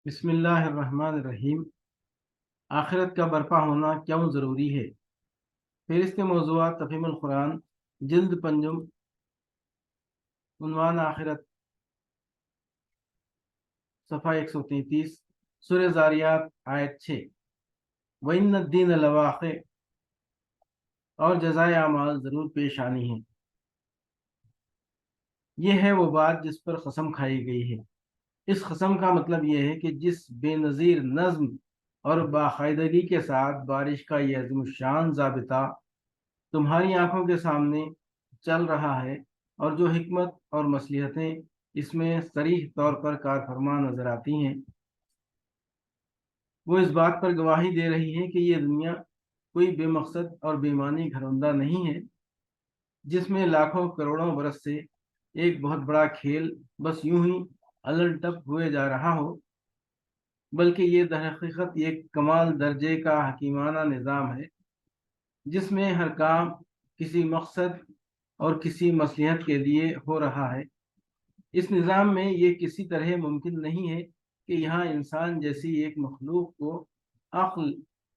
بسم اللہ الرحمن الرحیم۔ آخرت کا برپا ہونا کیوں ضروری ہے؟ فہرست موضوعات تفہیم القرآن، جلد پنجم، عنوان آخرت، صفحہ 133، سورہ زاریات آیت 6۔ وَإِنَّ الدِّينَ لَوَاقِعٌ، اور جزائے اعمال ضرور پیش آنی ہے۔ یہ ہے وہ بات جس پر قسم کھائی گئی ہے۔ اس قسم کا مطلب یہ ہے کہ جس بے نظیر نظم اور باقاعدگی کے ساتھ بارش کا یہ عظیم الشان ضابطہ تمہاری آنکھوں کے سامنے چل رہا ہے، اور جو حکمت اور مصلحتیں اس میں صریح طور پر کار فرما نظر آتی ہیں، وہ اس بات پر گواہی دے رہی ہے کہ یہ دنیا کوئی بے مقصد اور بے معنی گھروندہ نہیں ہے جس میں لاکھوں کروڑوں برس سے ایک بہت بڑا کھیل بس یوں ہی الٹ ٹپ ہوئے جا رہا ہو، بلکہ یہ در حقیقت ایک کمال درجے کا حکیمانہ نظام ہے جس میں ہر کام کسی مقصد اور کسی مصلحت کے لیے ہو رہا ہے۔ اس نظام میں یہ کسی طرح ممکن نہیں ہے کہ یہاں انسان جیسی ایک مخلوق کو عقل،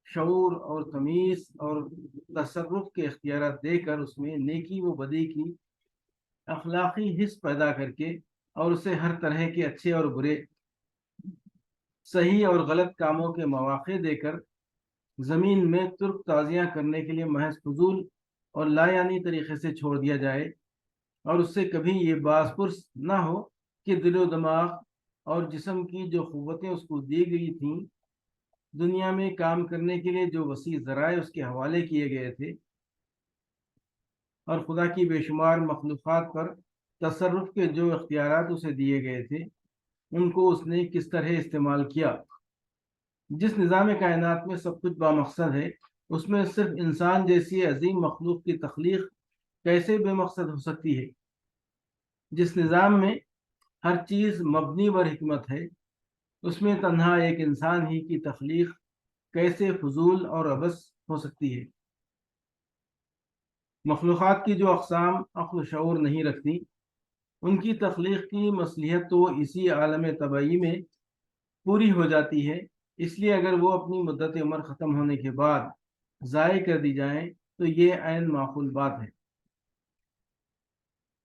شعور اور تمیز اور تصرف کے اختیارات دے کر اس میں نیکی و بدی کی اخلاقی حس پیدا کر کے اور اسے ہر طرح کے اچھے اور برے، صحیح اور غلط کاموں کے مواقع دے کر زمین میں ترک تازیاں کرنے کے لیے محض فضول اور لا یعنی طریقے سے چھوڑ دیا جائے، اور اس سے کبھی یہ باز پرس نہ ہو کہ دل و دماغ اور جسم کی جو قوتیں اس کو دی گئی تھیں، دنیا میں کام کرنے کے لیے جو وسیع ذرائع اس کے حوالے کیے گئے تھے، اور خدا کی بے شمار مخلوقات پر تصرف کے جو اختیارات اسے دیے گئے تھے، ان کو اس نے کس طرح استعمال کیا۔ جس نظام کائنات میں سب کچھ بامقصد ہے، اس میں صرف انسان جیسی عظیم مخلوق کی تخلیق کیسے بے مقصد ہو سکتی ہے؟ جس نظام میں ہر چیز مبنی بر حکمت ہے، اس میں تنہا ایک انسان ہی کی تخلیق کیسے فضول اور عبث ہو سکتی ہے؟ مخلوقات کی جو اقسام عقل و شعور نہیں رکھتی، ان کی تخلیق کی مصلحت تو اسی عالم طبعی میں پوری ہو جاتی ہے۔ اس لیے اگر وہ اپنی مدت عمر ختم ہونے کے بعد ضائع کر دی جائیں تو یہ عین معقول بات ہے،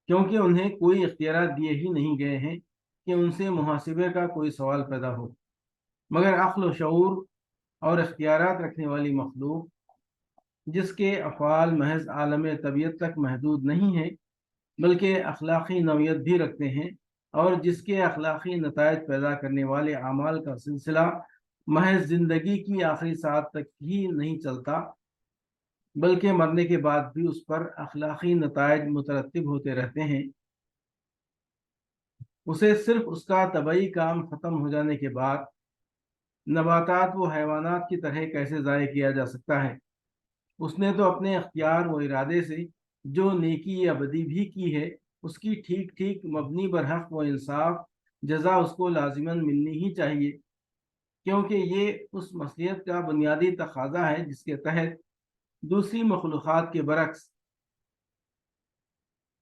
کیونکہ انہیں کوئی اختیارات دیے ہی نہیں گئے ہیں کہ ان سے محاسبے کا کوئی سوال پیدا ہو، مگر عقل و شعور اور اختیارات رکھنے والی مخلوق جس کے افعال محض عالم طبیعت تک محدود نہیں ہیں بلکہ اخلاقی نوعیت بھی رکھتے ہیں، اور جس کے اخلاقی نتائج پیدا کرنے والے اعمال کا سلسلہ محض زندگی کی آخری ساعت تک ہی نہیں چلتا بلکہ مرنے کے بعد بھی اس پر اخلاقی نتائج مترتب ہوتے رہتے ہیں، اسے صرف اس کا طبعی کام ختم ہو جانے کے بعد نباتات و حیوانات کی طرح کیسے ضائع کیا جا سکتا ہے؟ اس نے تو اپنے اختیار و ارادے سے جو نیکی یا بدی بھی کی ہے، اس کی ٹھیک ٹھیک مبنی برحق و انصاف جزا اس کو لازماً ملنی ہی چاہیے، کیونکہ یہ اس مصلحت کا بنیادی تقاضا ہے جس کے تحت دوسری مخلوقات کے برعکس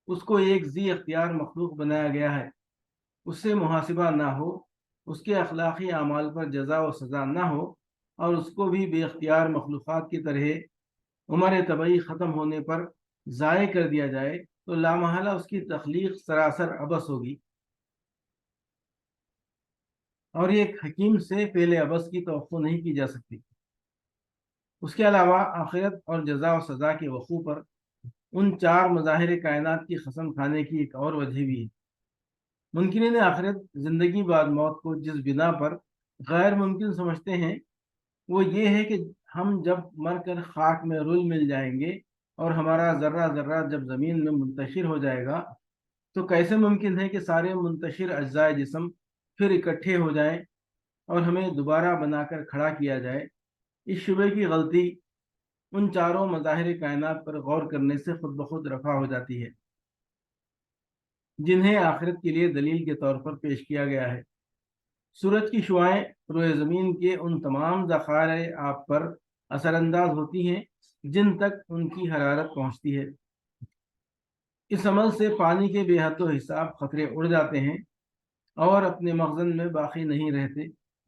اس کو ایک ذی اختیار مخلوق بنایا گیا ہے۔ اس سے محاسبہ نہ ہو، اس کے اخلاقی اعمال پر جزا و سزا نہ ہو، اور اس کو بھی بے اختیار مخلوقات کی طرح عمر طبعی ختم ہونے پر ضائع کر دیا جائے تو لامحالہ اس کی تخلیق سراسر عبث ہوگی، اور ایک حکیم سے فعل عبث کی توقع نہیں کی جا سکتی۔ اس کے علاوہ آخرت اور جزا و سزا کے وقوع پر ان چار مظاہر کائنات کی قسم کھانے کی ایک اور وجہ بھی ہے۔ منکرین آخرت زندگی بعد موت کو جس بنا پر غیر ممکن سمجھتے ہیں، وہ یہ ہے کہ ہم جب مر کر خاک میں رل مل جائیں گے اور ہمارا ذرہ ذرہ جب زمین میں منتشر ہو جائے گا تو کیسے ممکن ہے کہ سارے منتشر اجزائے جسم پھر اکٹھے ہو جائیں اور ہمیں دوبارہ بنا کر کھڑا کیا جائے؟ اس شبے کی غلطی ان چاروں مظاہر کائنات پر غور کرنے سے خود بخود رفع ہو جاتی ہے جنہیں آخرت کے لیے دلیل کے طور پر پیش کیا گیا ہے۔ سورج کی شعاعیں روئے زمین کے ان تمام ذخائر آب پر اثر انداز ہوتی ہیں جن تک ان کی حرارت پہنچتی ہے۔ اس عمل سے پانی کے بے حد و حساب خطرے اڑ جاتے ہیں اور اپنے مخزن میں باقی نہیں رہتے،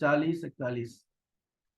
40-41।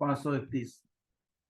531,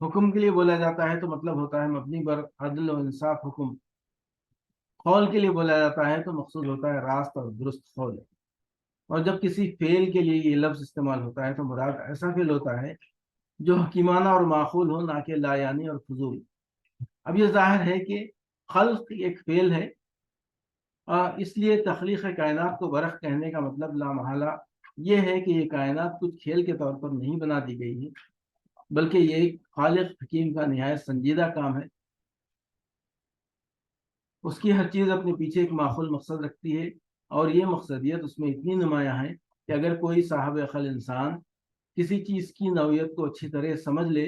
حکم کے لیے بولا جاتا ہے تو مطلب ہوتا ہے مبنی بر عدل و انصاف حکم. قول کے لیے بولا جاتا ہے تو مقصود ہوتا ہے راست اور درست قول. اور جب کسی فعل کے لیے یہ لفظ استعمال ہوتا ہے تو مراد ایسا فعل ہوتا ہے جو حکیمانہ اور معقول ہو، نہ کہ لا یعنی اور فضول. اب یہ ظاہر ہے کہ خلق ایک فعل ہے، اور اس لیے تخلیق کائنات کو برحق کہنے کا مطلب لامحالہ یہ ہے کہ یہ کائنات کچھ کھیل کے طور پر نہیں بنا دی گئی ہے، بلکہ یہ ایک خالق حکیم کا نہایت سنجیدہ کام ہے. اس کی ہر چیز اپنے پیچھے ایک معقول مقصد رکھتی ہے، اور یہ مقصدیت اس میں اتنی نمایاں ہے کہ اگر کوئی صاحب عقل انسان کسی چیز کی نوعیت کو اچھی طرح سمجھ لے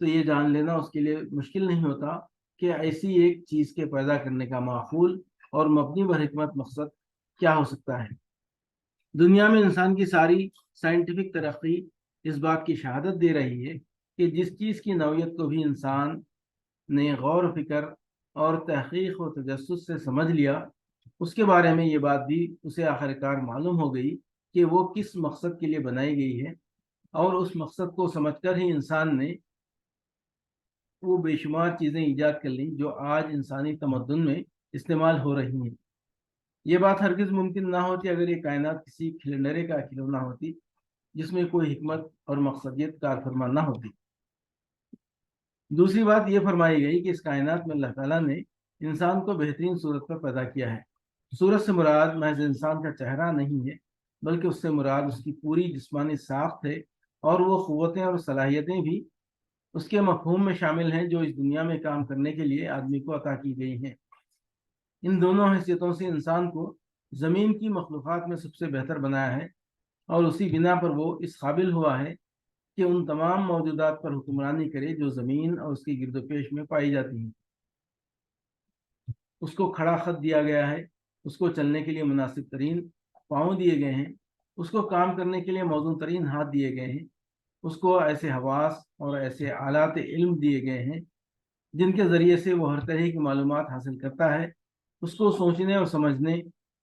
تو یہ جان لینا اس کے لیے مشکل نہیں ہوتا کہ ایسی ایک چیز کے پیدا کرنے کا معقول اور مبنی بر حکمت مقصد کیا ہو سکتا ہے. دنیا میں انسان کی ساری سائنٹیفک ترقی اس بات کی شہادت دے رہی ہے کہ جس چیز کی نوعیت کو بھی انسان نے غور و فکر اور تحقیق و تجسس سے سمجھ لیا، اس کے بارے میں یہ بات بھی اسے آخر کار معلوم ہو گئی کہ وہ کس مقصد کے لیے بنائی گئی ہے، اور اس مقصد کو سمجھ کر ہی انسان نے وہ بے شمار چیزیں ایجاد کر لیں جو آج انسانی تمدن میں استعمال ہو رہی ہیں. یہ بات ہرگز ممکن نہ ہوتی اگر یہ کائنات کسی کھلندرے کا کھلونا ہوتی جس میں کوئی حکمت اور مقصدیت کار فرما نہ ہوتی. دوسری بات یہ فرمائی گئی کہ اس کائنات میں اللہ تعالیٰ نے انسان کو بہترین صورت پر پیدا کیا ہے. صورت سے مراد محض انسان کا چہرہ نہیں ہے، بلکہ اس سے مراد اس کی پوری جسمانی ساخت ہے، اور وہ قوتیں اور صلاحیتیں بھی اس کے مفہوم میں شامل ہیں جو اس دنیا میں کام کرنے کے لیے آدمی کو عطا کی گئی ہیں. ان دونوں حیثیتوں سے انسان کو زمین کی مخلوقات میں سب سے بہتر بنایا ہے، اور اسی بنا پر وہ اس قابل ہوا ہے کہ ان تمام موجودات پر حکمرانی کرے جو زمین اور اس کے گرد و پیش میں پائی جاتی ہیں. اس کو کھڑا خط دیا گیا ہے، اس کو چلنے کے لیے مناسب ترین پاؤں دیے گئے ہیں، اس کو کام کرنے کے لیے موزوں ترین ہاتھ دیے گئے ہیں، اس کو ایسے حواس اور ایسے آلات علم دیے گئے ہیں جن کے ذریعے سے وہ ہر طرح کی معلومات حاصل کرتا ہے. اس کو سوچنے اور سمجھنے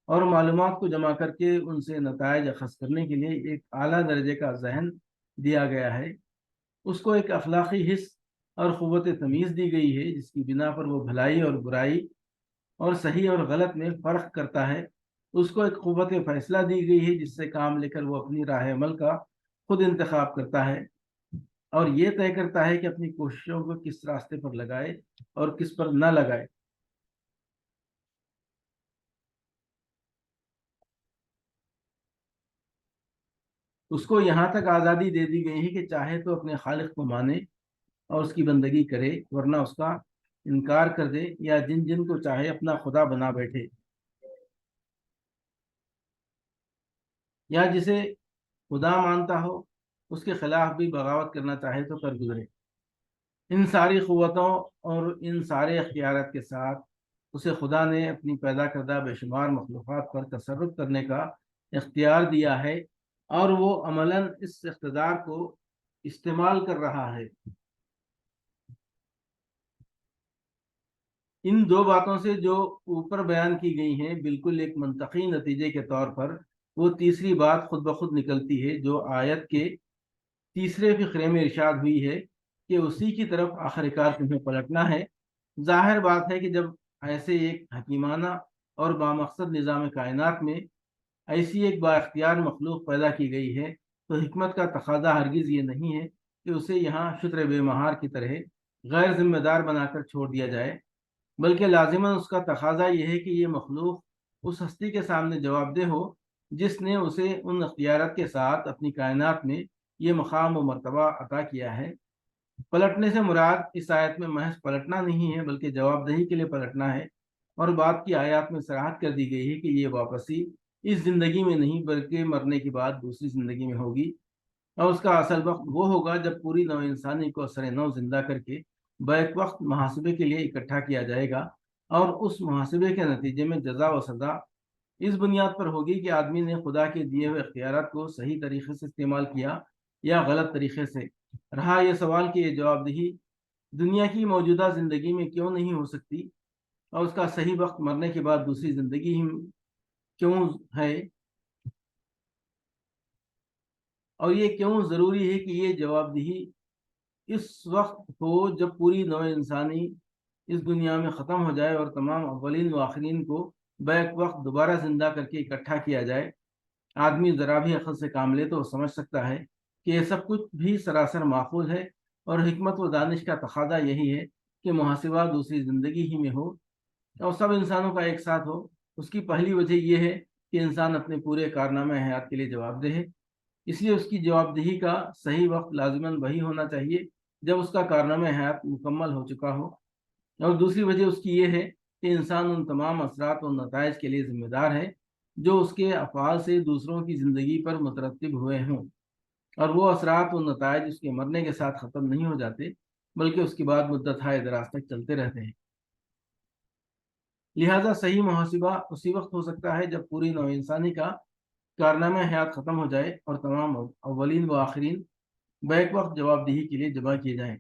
اور معلومات کو جمع کر کے ان سے نتائج اخذ کرنے کے لیے ایک اعلیٰ درجے کا ذہن دیا گیا ہے. اس کو ایک اخلاقی حس اور قوت تمیز دی گئی ہے جس کی بنا پر وہ بھلائی اور برائی اور صحیح اور غلط میں فرق کرتا ہے. اس کو ایک قوت فیصلہ دی گئی ہے جس سے کام لے کر وہ اپنی راہ عمل کا خود انتخاب کرتا ہے، اور یہ طے کرتا ہے کہ اپنی کوششوں کو کس راستے پر لگائے اور کس پر نہ لگائے. اس کو یہاں تک آزادی دے دی گئی ہے کہ چاہے تو اپنے خالق کو مانے اور اس کی بندگی کرے، ورنہ اس کا انکار کر دے یا جن جن کو چاہے اپنا خدا بنا بیٹھے، یا جسے خدا مانتا ہو اس کے خلاف بھی بغاوت کرنا چاہے تو کر گزرے. ان ساری قوتوں اور ان سارے اختیارات کے ساتھ اسے خدا نے اپنی پیدا کردہ بے شمار مخلوقات پر تصرف کرنے کا اختیار دیا ہے، اور وہ عملاً اس اقتدار کو استعمال کر رہا ہے. ان دو باتوں سے جو اوپر بیان کی گئی ہیں بالکل ایک منطقی نتیجے کے طور پر وہ تیسری بات خود بخود نکلتی ہے جو آیت کے تیسرے فقرے میں ارشاد ہوئی ہے کہ اسی کی طرف آخر کار تمہیں پلٹنا ہے. ظاہر بات ہے کہ جب ایسے ایک حکیمانہ اور بامقصد نظام کائنات میں ایسی ایک با اختیار مخلوق پیدا کی گئی ہے تو حکمت کا تقاضا ہرگز یہ نہیں ہے کہ اسے یہاں شتر بے مہار کی طرح غیر ذمہ دار بنا کر چھوڑ دیا جائے، بلکہ لازماً اس کا تقاضا یہ ہے کہ یہ مخلوق اس ہستی کے سامنے جواب دہ ہو جس نے اسے ان اختیارات کے ساتھ اپنی کائنات میں یہ مقام و مرتبہ عطا کیا ہے. پلٹنے سے مراد اس آیت میں محض پلٹنا نہیں ہے بلکہ جواب دہی کے لیے پلٹنا ہے، اور بات کی آیات میں صراحت کر دی گئی ہے کہ یہ واپسی اس زندگی میں نہیں بلکہ مرنے کے بعد دوسری زندگی میں ہوگی، اور اس کا اصل وقت وہ ہوگا جب پوری نو انسانی کو اثر نو زندہ کر کے بیک وقت محاسبے کے لیے اکٹھا کیا جائے گا، اور اس محاسبے کے نتیجے میں جزا و سزا اس بنیاد پر ہوگی کہ آدمی نے خدا کے دیے ہوئے اختیارات کو صحیح طریقے سے استعمال کیا یا غلط طریقے سے. رہا یہ سوال کہ یہ جواب دہی دنیا کی موجودہ زندگی میں کیوں نہیں ہو سکتی، اور اس کا صحیح وقت مرنے کے بعد دوسری زندگی ہی کیوں ہے، اور یہ کیوں ضروری ہے کہ یہ جواب دہی اس وقت ہو جب پوری نوع انسانی اس دنیا میں ختم ہو جائے اور تمام اولین و آخرین کو بیک وقت دوبارہ زندہ کر کے اکٹھا کیا جائے۔ آدمی ذرا بھی عقل سے کام لے تو وہ سمجھ سکتا ہے کہ یہ سب کچھ بھی سراسر معقول ہے، اور حکمت و دانش کا تقاضا یہی ہے کہ محاسبہ دوسری زندگی ہی میں ہو اور سب انسانوں کا ایک ساتھ ہو۔ اس کی پہلی وجہ یہ ہے کہ انسان اپنے پورے کارنامہ حیات کے لیے جواب دہ ہے، اس لیے اس کی جواب دہی کا صحیح وقت لازماً وہی ہونا چاہیے جب اس کا کارنامہ حیات مکمل ہو چکا ہو۔ اور دوسری وجہ اس کی یہ ہے کہ انسان ان تمام اثرات و نتائج کے لیے ذمہ دار ہے جو اس کے افعال سے دوسروں کی زندگی پر مترتب ہوئے ہوں، اور وہ اثرات و نتائج اس کے مرنے کے ساتھ ختم نہیں ہو جاتے بلکہ اس کے بعد مدت دراز تک چلتے رہتے ہیں۔ لہذا صحیح محاسبہ اسی وقت ہو سکتا ہے جب پوری نوع انسانی کا کارنامہ حیات ختم ہو جائے اور تمام اولین و آخرین بیک وقت جواب دہی کے لیے جمع کیے جائیں۔